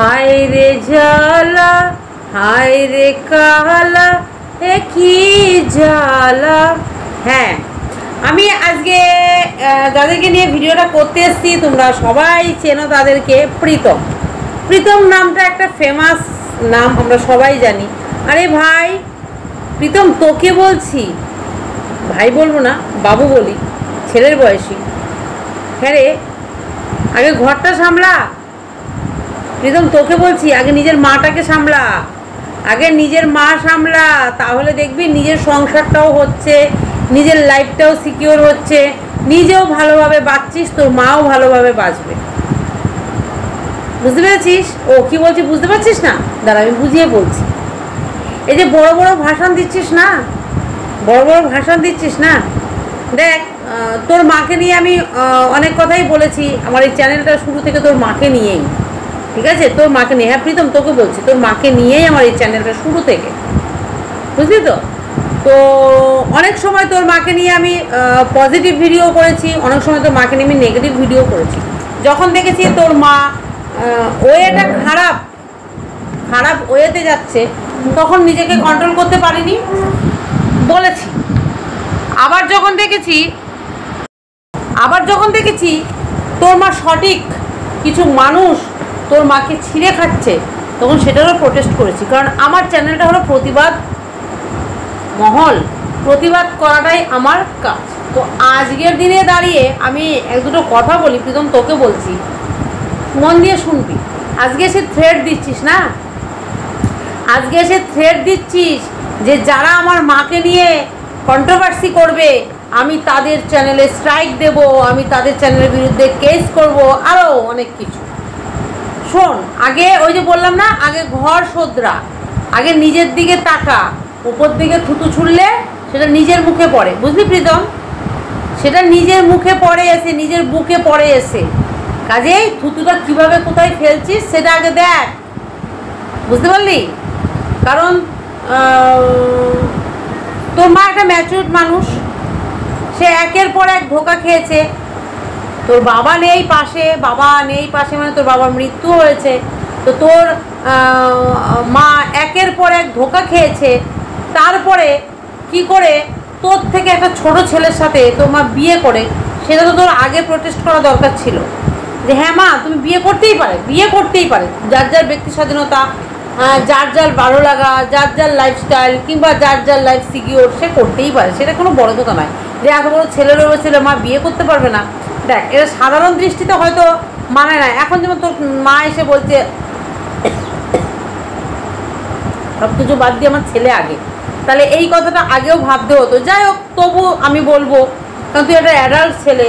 হায় রে জ্বালা, হায় রে কালা, এ কি জ্বালা। হ্যাঁ, আমি আজকে যাদেরকে নিয়ে ভিডিওটা করতে এসেছি তোমরা সবাই চেনো তাদেরকে। প্রীতম। প্রীতম নামটা একটা ফেমাস নাম, আমরা সবাই জানি। আরে ভাই প্রীতম, তোকে বলছি, ভাই বলবো না, বাবু বলি, ছেলের বয়সী। হ্যাঁ রে, আগে ঘরটা সামলা। প্রীতম তোকে বলছি, আগে নিজের মাটাকে সামলা, আগে নিজের মা সামলা, তাহলে দেখবি নিজের সংসারটাও হচ্ছে, নিজের লাইফটাও সিকিওর হচ্ছে, নিজেও ভালোভাবে বাঁচছিস, তোর মাও ভালোভাবে বাঁচবে। বুঝতে পেরেছিস? ও কি বলছি বুঝতে পারছিস না? দাঁড়া আমি বুঝিয়ে বলছি। এই যে বড় বড় ভাষণ দিচ্ছিস না, বড় বড় ভাষণ দিচ্ছিস না, দেখ তোর মাকে নিয়ে আমি অনেক কথাই বলেছি আমার এই চ্যানেলটা শুরু থেকে, তোর মাকে নিয়েই, ঠিক আছে? তোর মাকে নিয়ে, হ্যাঁ প্রীতম তোকে বলছি, তোর মাকে নিয়েই আমার এই চ্যানেলটা শুরু থেকে, বুঝলি তো? তো অনেক সময় তোর মাকে নিয়ে আমি পজিটিভ ভিডিও করেছি, অনেক সময় তোর মাকে নিয়ে আমি নেগেটিভ ভিডিও করেছি। যখন দেখেছি তোর মা ওয়েটা খারাপ খারাপ ওয়েতে যাচ্ছে, তখন নিজেকে কন্ট্রোল করতে পারিনি, বলেছি। আবার যখন দেখেছি তোর মা সঠিক কিছু মানুষ তোর মাকে ছিঁড়ে খাচ্ছে, তখন সেটারও প্রোটেস্ট করেছি। কারণ আমার চ্যানেলটা হলো প্রতিবাদ মহল, প্রতিবাদ করাটাই আমার কাজ। তো আজকের দিনে দাঁড়িয়ে আমি এক দুটো কথা বলি, প্রীতম তোকে বলছি, মন দিয়ে শুনবি। আজকে সে থ্রেড দিচ্ছিস না, আজকে সে থ্রেড দিচ্ছিস যে যারা আমার মাকে নিয়ে কন্ট্রোভার্সি করবে আমি তাদের চ্যানেলে স্ট্রাইক দেব, আমি তাদের চ্যানেলের বিরুদ্ধে কেস করব, আরও অনেক কিছু। শোন, আগে ওই যে বললাম না, আগে ঘর শোধরা, আগে নিজের দিকে তাকা। উপর দিকে থুতু ছুড়লে সেটা নিজের মুখে পড়ে, বুঝলি প্রীতম? সেটা নিজের মুখে পড়ে এসে, নিজের বুকে পড়ে এসে, কাজেই থুতুটা কীভাবে কোথায় ফেলছিস সেটা আগে দেখ, বুঝতে পারলি? কারণ তোর মা একটা ম্যাচিউরড মানুষ, সে একের পর এক ধোঁকা খেয়েছে। তোর বাবা নেই পাশে, মানে তোর বাবার মৃত্যু হয়েছে, তো তোর মা একের পর এক ধোঁকা খেয়েছে। তারপরে কি করে তোর থেকে একটা ছোট ছেলের সাথে তোর মা বিয়ে করে, সেটা তো তোর আগে প্রোটেস্ট করা দরকার ছিল যে হ্যাঁ মা তুমি বিয়ে করতেই পারে, যার যার ব্যক্তি স্বাধীনতা, যার যার ভালো লাগা, যার যার লাইফস্টাইল, কিংবা যার যার লাইফ সিকিওর, সে করতেই পারে, সেটা কোনো বড় কথা নয় যে এত বড় ছেলেরও ছেলে মা বিয়ে করতে পারবে না। দেখ, এটা সাধারণ দৃষ্টিতে হয়তো মানে না। এখন যেমন তোর মা এসে বলছে সব কিছু বাদ দিয়ে আমার ছেলে আগে, তাহলে এই কথাটা আগেও ভাবতে হতো। যাই হোক, তবু আমি বলবো, কারণ তুই একটা অ্যাডাল্ট ছেলে,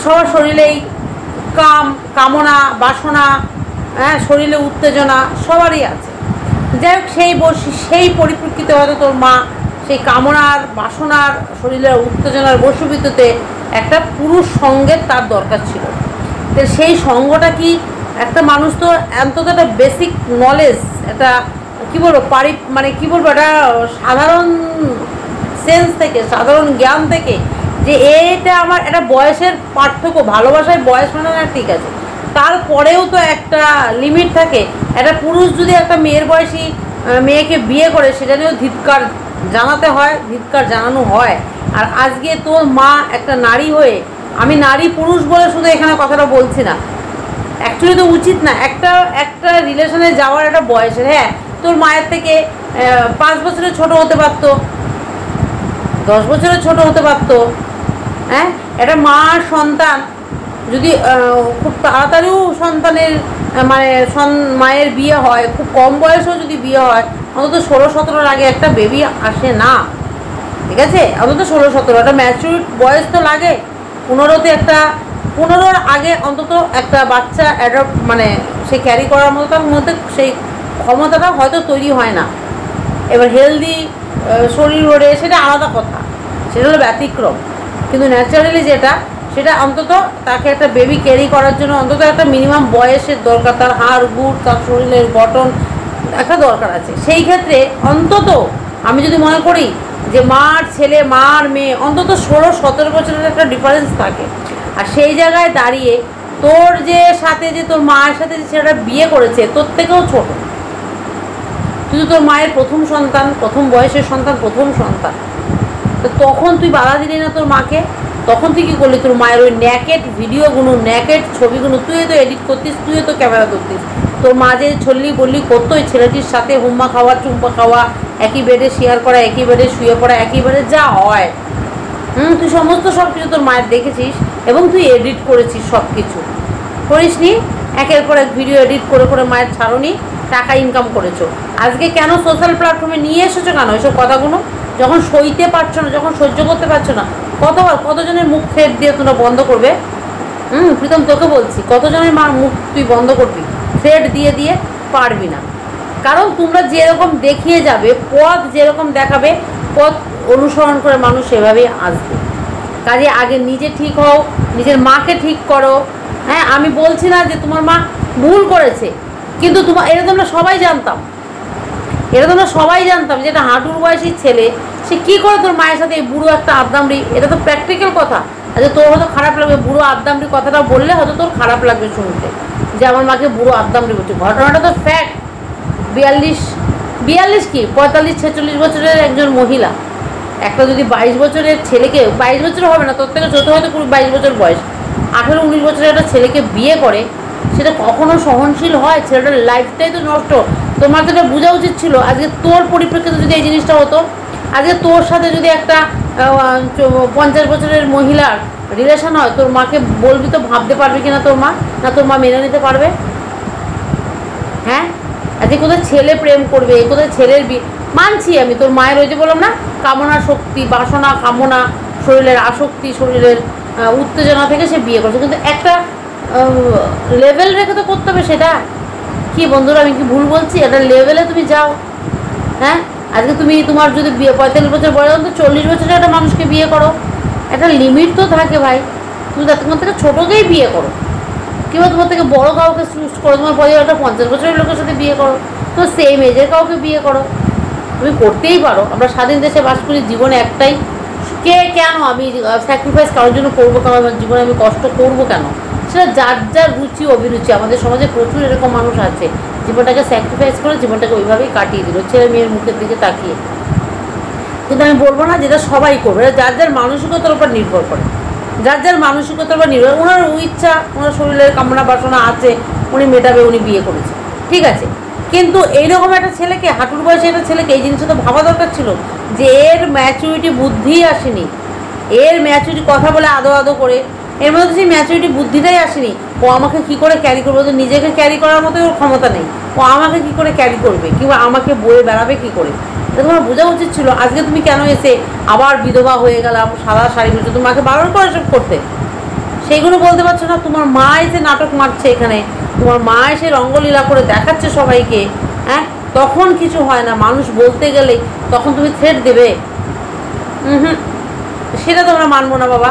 সবার শরীরেই কামনা বাসনা, হ্যাঁ, শরীরে উত্তেজনা সবারই আছে। যাই হোক, সেই পরিপ্রেক্ষিতে হয়তো তোর মা সেই কামনার বাসনার শরীরের উত্তেজনার বশীভূততে একটা পুরুষ সঙ্গের তার দরকার ছিল। তো সেই সঙ্গটা কি, একটা মানুষ তো অন্তত একটা বেসিক নলেজ, একটা কী বলবো মানে কী বলবো, একটা সাধারণ সেন্স থেকে, সাধারণ জ্ঞান থেকে, যে এটা আমার একটা বয়সের পার্থক্য, ভালোবাসায় বয়স মানে না, ঠিক আছে, তারপরেও তো একটা লিমিট থাকে। একটা পুরুষ যদি একটা মেয়ের বয়সী মেয়েকে বিয়ে করে, সেটা নিয়েও ধিক্কার জানাতে হয়, ধিক্কার জানানো হয়। আর আজকে তোর মা একটা নারী হয়ে, আমি নারী পুরুষ বলে শুধু এখানে কথাটা বলছি না, অ্যাকচুয়ালি তো উচিত না একটা রিলেশনে যাওয়ার একটা বয়সের। হ্যাঁ, তোর মায়ের থেকে 5 বছরের ছোট হতে পারতো, 10 বছরের ছোট হতে পারতো। হ্যাঁ, একটা মার সন্তান যদি খুব তাড়াতাড়িও সন্তানের মানে মায়ের বিয়ে হয়, খুব কম বয়সেও যদি বিয়ে হয়, অন্তত 16-17 আগে একটা বেবি আসে না, ঠিক আছে? অন্তত 16-17 একটা ম্যাচিউর বয়স তো লাগে। 15-র আগে অন্তত একটা বাচ্চা অ্যাডপ্ট মানে সে ক্যারি করার মতো তার মধ্যে সেই ক্ষমতাটা হয়তো তৈরি হয় না। এবার হেলদি শরীর ওড়ে, সেটা আলাদা কথা, সেটা হলো ব্যতিক্রম। কিন্তু ন্যাচারালি যেটা, সেটা অন্তত তাকে একটা বেবি ক্যারি করার জন্য অন্তত একটা মিনিমাম বয়সের দরকার, তার হাড় গুড়, তার শরীরের গঠন একটা দরকার আছে। সেই ক্ষেত্রে অন্তত আমি যদি মনে করি যে মার ছেলে মার মেয়ে অন্তত 16-17 বছরের একটা ডিফারেন্স থাকে। আর সেই জায়গায় দাঁড়িয়ে তোর যে সাথে যে তোর মায়ের সাথে যে ছেলেটা বিয়ে করেছে তোর থেকেও ছোট, তুই তো তোর মায়ের প্রথম সন্তান, প্রথম বয়সের সন্তান, প্রথম সন্তান। তো তখন তুই বাধা দিলি না তোর মাকে? তখন তুই কী করলি? তোর মায়ের ওই ন্যাকেট ভিডিওগুলো, ন্যাকেট ছবিগুলো তুই তো এডিট করতিস, তুই তো ক্যামেরা ধরতিস। তোর মা যে ছল্লি বললি করতো ওই ছেলেটির সাথে হুম্মা খাওয়া, চুম্পা খাওয়া, একই বেডে শেয়ার করা, একই বেডে শুয়ে পড়া, একই বেডে যা হয়, তুই সমস্ত সব কিছু তোর মায়ের দেখেছিস এবং তুই এডিট করেছিস, সব কিছু করিস নি? একের পর এক ভিডিও এডিট করে করে মায়ের ছাড়নি, টাকা ইনকাম করেছো। আজকে কেন সোশ্যাল প্ল্যাটফর্মে নিয়ে এসেছো কেন এসব কথাগুলো? যখন সইতে পারছো না, যখন সহ্য করতে পারছো না, কতজনের মুখ থ্রেড দিয়ে তোমরা বন্ধ করবে? প্রীতম তোকে বলছি, কতজনের মার মুখ তুই বন্ধ করবি? থ্রেড দিয়ে দিয়ে পারবি না, কারণ তোমরা যেরকম দেখিয়ে যাবে, পথ যেরকম দেখাবে, পথ অনুসরণ করে মানুষ সেভাবেই আসবে। কাজে আগে নিজে ঠিক হও, নিজের মাকে ঠিক করো। হ্যাঁ, আমি বলছি না যে তোমার মা ভুল করেছে, কিন্তু এটা তোমরা সবাই জানতাম, যে একটা হাঁটুর বয়সী ছেলে সে কী করে তোর মায়ের সাথে এই বুড়ো একটা আদ্দামড়ি, এটা তো প্র্যাকটিক্যাল কথা। আচ্ছা, তোর হয়তো খারাপ লাগবে, বুড়ো আদ্দামড়ি কথাটা বললে হয়তো তোর খারাপ লাগবে শুনতে, যে আমার মাকে বুড়ো আদ্দামড়ি বলছে। ঘটনাটা তো ফ্যাক্ট। 42 কি 45-46 বছরের একজন মহিলা, একটা যদি 22 বছরের ছেলেকে, 22 বছর হবে না, তোর থেকে ছোটো হয়তো 22 বছর বয়স, 18-19 বছরের একটা ছেলেকে বিয়ে করে, সেটা কখনো সহনশীল হয়? ছেলেটার লাইফটাই তো নষ্ট। তোমার তো এটা বোঝা উচিত ছিল। আজকে তোর পরিপ্রেক্ষিতে যদি এই জিনিসটা হতো, আজকে তোর সাথে যদি একটা 50 বছরের মহিলার রিলেশন হয়, তোর মাকে বলবি তো ভাবতে পারবে কিনা তোর মা? না তোর মা মেনে নিতে পারবে? হ্যাঁ, আজকে কোথায় ছেলে প্রেম করবে, কোথায় ছেলের মানছি আমি, তোর মায়ের ওই যে বললাম না, কামনা শক্তি, বাসনা, কামনা, শরীরের আসক্তি, শরীরের উত্তেজনা থেকে সে বিয়ে করছে, কিন্তু একটা লেভেল রেখে তো করতে হবে সেটা। কি বন্ধুরা, আমি কি ভুল বলছি? একটা লেভেলে তুমি যাও। হ্যাঁ, আজকে তুমি তোমার যদি 45 বছর বয়স, তো 40 বছরের একটা মানুষকে বিয়ে করো, একটা লিমিট তো থাকে ভাই। তুমি তোমার থেকে ছোটোকেই বিয়ে করো, কিংবা তোমার থেকে বড় কাউকে চুজ করো, তোমার পরিবার একটা 50 বছরের লোকের সাথে বিয়ে করো, তো সেম এজের কাউকে বিয়ে করো, তুমি করতেই পারো। আমরা স্বাধীন দেশে বাস করি, জীবনে একটাই, কেন আমি স্যাক্রিফাইস কারোর জন্য করবো কেন? আমার জীবনে আমি কষ্ট করবো কেন? সেটা যার যার রুচি অভিরুচি। আমাদের সমাজে প্রচুর এরকম মানুষ আছে, জীবনটাকে স্যাক্রিফাইস করে জীবনটাকে ওইভাবেই কাটিয়ে দিল, ছেলে মেয়ের মুখের দিকে তাকিয়ে। কিন্তু আমি বলবো না যেটা সবাই করবে, এটা যার যার মানসিকতার উপর নির্ভর করে, যার যার মানসিকতার উপর নির্ভর। ওনার ইচ্ছা, ওনার শরীরের কামনা বাসনা আছে, উনি মেটাবে, উনি বিয়ে করেছে, ঠিক আছে। কিন্তু এইরকম একটা ছেলেকে, হাঁটুর বয়সে একটা ছেলেকে এই জিনিসটা তো ভাবা দরকার ছিল, যে এর ম্যাচুরিটি বুদ্ধি আসেনি, এর ম্যাচুরিটি কথা বলে আদো আদো করে, এর মধ্যে সেই ম্যাচুরিটি বুদ্ধিটাই আসেনি। ও আমাকে কী করে ক্যারি করবে? তো নিজেকে ক্যারি করার মতো ওর ক্ষমতা নেই। ও আমাকে কী করে ক্যারি করবে, কিংবা আমাকে বয়ে বেড়াবে কী করে? এটা তোমার বোঝা উচিত ছিল। আজকে তুমি কেন এসে আবার বিধবা হয়ে গেলাম, সাদা শাড়ি পরছো, তোমাকে বারণ করে সব করতে, সেইগুলো বলতে পারছো না? তোমার মা এসে নাটক মারছে এখানে, তোমার মা এসে রঙ্গলীলা করে দেখাচ্ছে সবাইকে, হ্যাঁ, তখন কিছু হয় না। মানুষ বলতে গেলে তখন তুমি থ্রেট দেবে? সেটা তো আমরা মানবো না বাবা,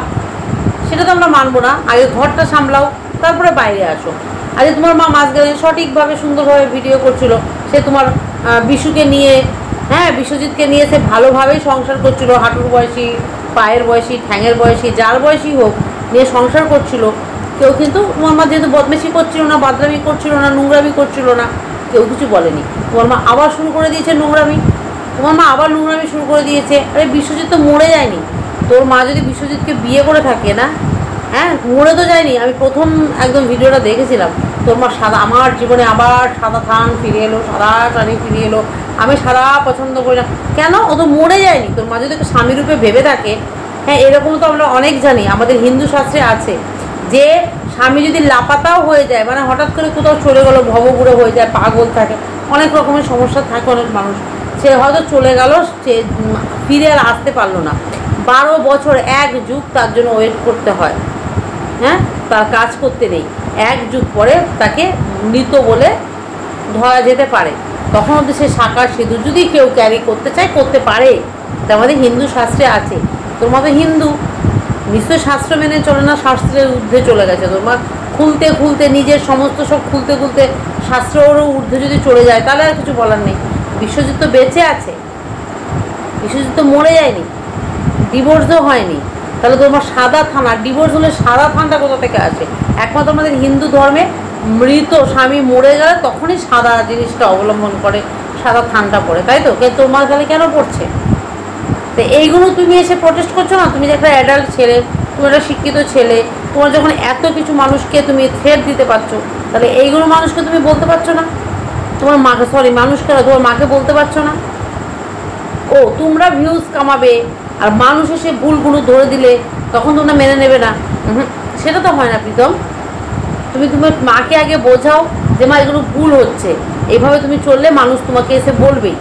সেটা তো আমরা মানবো না। আগে ঘরটা সামলাও, তারপরে বাইরে আসো। আজকে তোমার মা মাঝখানে সঠিকভাবে সুন্দরভাবে ভিডিও করছিল, সে তোমার বিশুকে নিয়ে, হ্যাঁ, বিশ্বজিৎকে নিয়ে সে ভালোভাবেই সংসার করছিল, হাঁটুর বয়সী, পায়ের বয়সী, ঠ্যাঙের বয়সী, যার বয়সী হোক, নিয়ে সংসার করছিল। কেউ কিন্তু তোমার মা যেহেতু বদমেশি করছিল না, বাদরামি করছিল না, নোংরামি করছিল না, কেউ কিছু বলেনি। তোমার মা আবার শুরু করে দিয়েছে নোংরামি, তোমার মা আবার নোংরামি শুরু করে দিয়েছে। আরে বিশ্বজিৎ তো মরে যায়নি। তোর মা যদি বিশ্বজিৎকে বিয়ে করে থাকে না, হ্যাঁ, মরে তো যায়নি। আমি প্রথম একদম ভিডিওটা দেখেছিলাম, তোর মা সাদা, আমার জীবনে আবার সাদা থান ফিরে এলো, সাদা টানি ফিরে এলো, আমি সাদা পছন্দ করি না। কেন? ও তো মরে যায়নি। তোর মা যদি স্বামী রূপে ভেবে থাকে, হ্যাঁ, এরকম তো আমরা অনেক জানি, আমাদের হিন্দু শাস্ত্রে আছে যে স্বামী যদি লাপাতাও হয়ে যায়, মানে হঠাৎ করে কোথাও চলে গেলো, ভবঘুরে হয়ে যায়, পাগল থাকে, অনেক রকমের সমস্যা থাকে অনেক মানুষ, সে হয়তো চলে গেল, সে ফিরে আর আসতে পারলো না, 12 বছর 1 যুগ তার জন্য ওয়েট করতে হয়, হ্যাঁ, তার কাজ করতে নেই, 1 যুগ পরে তাকে মৃত বলে ধরা যেতে পারে। তখন অবধি সে শাঁখা সিঁদুর যদি কেউ ক্যারি করতে চায় করতে পারে, এটা আমাদের হিন্দু শাস্ত্রে আছে। তোর মা তো হিন্দু, নিশ্চয়ই শাস্ত্র মেনে চলে না, শাস্ত্রের ঊর্ধ্বে চলে গেছে। তোর মা খুলতে খুলতে নিজের সমস্ত সব খুলতে খুলতে শাস্ত্রেরও ঊর্ধ্বে যদি চলে যায়, তাহলে আর কিছু বলার নেই। বিশ্বজিৎ তো বেঁচে আছে, বিশ্বজিৎ তো মরে যায়নি, ডিভোর্সও হয়নি, তাহলে তোমার সাদা থানা, ডিভোর্স হলে সাদা থানটা কোথা থেকে আসে? একমাত্র আমাদের হিন্দু ধর্মে মৃত স্বামী মরে গেলে তখনই সাদা জিনিসটা অবলম্বন করে, সাদা থানটা পড়ে, তাই তো? তোমার তাহলে কেন পড়ছে? তো এইগুলো তুমি এসে প্রোটেস্ট করছো না? তুমি যে একটা অ্যাডাল্ট ছেলে, তুমি একটা শিক্ষিত ছেলে, তোমার যখন এত কিছু মানুষকে তুমি থ্রেট দিতে পারছো, তাহলে এইগুলো মানুষকে তুমি বলতে পারছো না? তোমার মাকে, সরি মানুষকে না, তোমার মাকে বলতে পারছো না? ও তোমরা ভিউজ কামাবে আর মানুষ এসে ভুলগুলো ধরে দিলে তখন তোমরা মেনে নেবে না? সেটা তো হয় না প্রীতম। তুমি তোমার মাকে আগে বোঝাও যে মা এগুলো ভুল হচ্ছে, এইভাবে তুমি চললে মানুষ তোমাকে এসে বলবেই।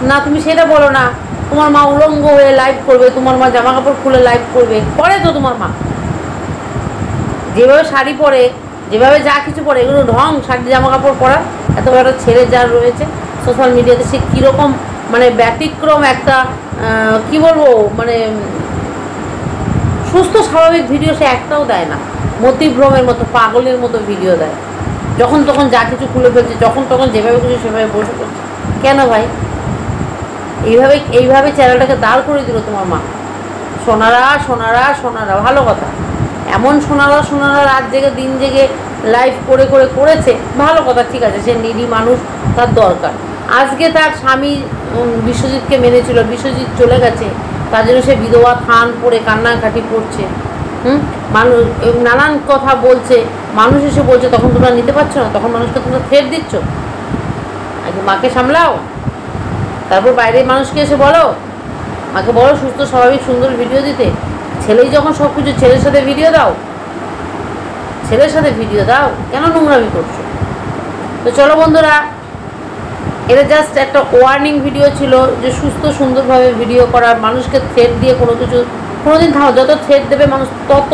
না, তুমি সেটা বলো না। তোমার মা উলঙ্গ হয়ে লাইভ করবে, তোমার মা জামা কাপড় খুলে লাইভ করবে, পরে তো তোমার মা যেভাবে শাড়ি পরে, যেভাবে যা কিছু পরে, এগুলো ঢং শাড়ি জামা কাপড় পরা। এত বড় একটা ছেলে যার রয়েছে সোশ্যাল মিডিয়াতে, সে কীরকম মানে ব্যতিক্রম একটা কি বলবো, মানে সুস্থ স্বাভাবিক ভিডিও সে একটাও দেয় না, মতিভ্রমের মতো পাগলের মতো ভিডিও দেয়, যখন তখন যা কিছু খুলে ফেলছে, যখন তখন যেভাবে কিছু সেভাবে বসে করছে। কেন ভাই? এইভাবে চ্যানেলটাকে দাঁড় করে দিল তোমার মা। সোনারা সোনারা সোনারা, ভালো কথা। এমন সোনারা রাত জেগে দিন জেগে লাইভ করেছে, ভালো কথা, ঠিক আছে, সে নিরী মানুষ, তার দরকার। আজকে তার স্বামী বিশ্বজিৎকে মেনেছিল, বিশ্বজিৎ চলে গেছে, তার জন্য সে বিধবা থান পড়ে কান্নাকাটি করছে, মানুষ নানান কথা বলছে, মানুষ এসে বলছে, তখন তোমরা নিতে পারছো না, তখন মানুষকে তোমরা থ্রেট দিচ্ছ। আগে মাকে সামলাও, তারপর বাইরের মানুষকে এসে বলো, মাকে বলো সুস্থ স্বাভাবিক সুন্দর ভিডিও দিতে। ছেলেই যখন সব কিছু, ছেলের সাথে ভিডিও দাও, ছেলের সাথে ভিডিও দাও, কেন নোংরামি করছো? তো চলো বন্ধুরা, এটা জাস্ট একটা ওয়ার্নিং ভিডিও ছিল যে সুস্থ সুন্দরভাবে ভিডিও করার, মানুষকে থ্রেট দিয়ে কোনো কিছু কোনোদিন থামো। যত থ্রেট দেবে মানুষ তত,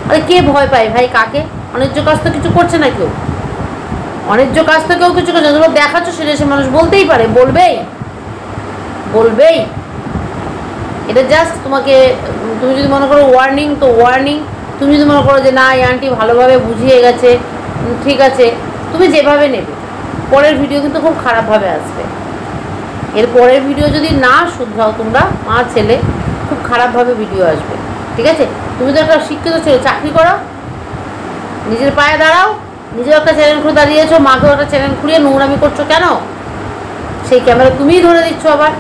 আরে কে ভয় পায় ভাই কাকে? অন্যায্য কাজ তো কিছু করছে না কেউ, অন্যায্য কাজ তো কেউ কিছু করছে না। তোমরা দেখাচ্ছ সেটা সে মানুষ বলতেই পারে, বলবেই। এটা জাস্ট তোমাকে, তুমি যদি মনে করো ওয়ার্নিং তো ওয়ার্নিং, তুমি যদি মনে করো যে না এই আন্টি ভালোভাবে বুঝিয়ে গেছে, ঠিক আছে, তুমি যেভাবে নেবে। পরের ভিডিও কিন্তু খুব খারাপভাবে আসবে, এর পরের ভিডিও যদি না শুধরাও তোমরা মা ছেলে, খুব খারাপভাবে ভিডিও আসবে, ঠিক আছে? তুমি তো একটা শিক্ষিত ছেলে, চাকরি করো, নিজের পায়ে দাঁড়াও, নিজেও একটা চ্যানেল খুলে দাঁড়িয়েছো, মাকেও একটা চ্যানেল খুলিয়ে নোংরামি করছো কেন? সেই ক্যামেরা তুমিই ধরে দিচ্ছ আবার।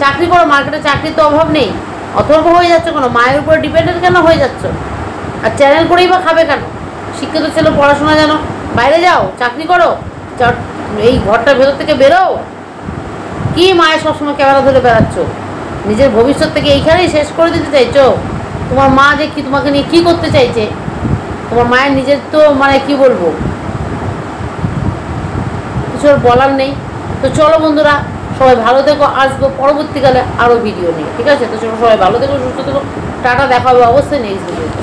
চাকরি করো, মার্কেটে চাকরির তো অভাব নেই, অথর্ব হয়ে যাচ্ছ কেন? মায়ের উপর ডিপেন্ডেন্ট কেন হয়ে যাচ্ছ? আর চ্যানেল করেই বা খাবে কেন? শিক্ষিত ছেলে, পড়াশোনা জানো, বাইরে যাও, চাকরি করো, এই ঘরটার ভেতর থেকে বেরো। কি মায়ের সবসময় ক্যামেরা ধরে বেড়াচ্ছ? নিজের ভবিষ্যৎ থেকে এইখানেই শেষ করে দিতে চাইছো? তোমার মা যে কি তোমাকে নিয়ে কী করতে চাইছে? তোমার মায়ের নিজের তো মানে কি বলবো, কিছু বলার নেই। তো চলো বন্ধুরা, সবাই ভালো থেকো, আসবো পরবর্তীকালে আরও ভিডিও নিয়ে, ঠিক আছে? তো চলো সবাই ভালো থেকো, সুস্থ থেকো, টাটা, দেখা হবে অবশ্যই নেক্সট ভিডিও।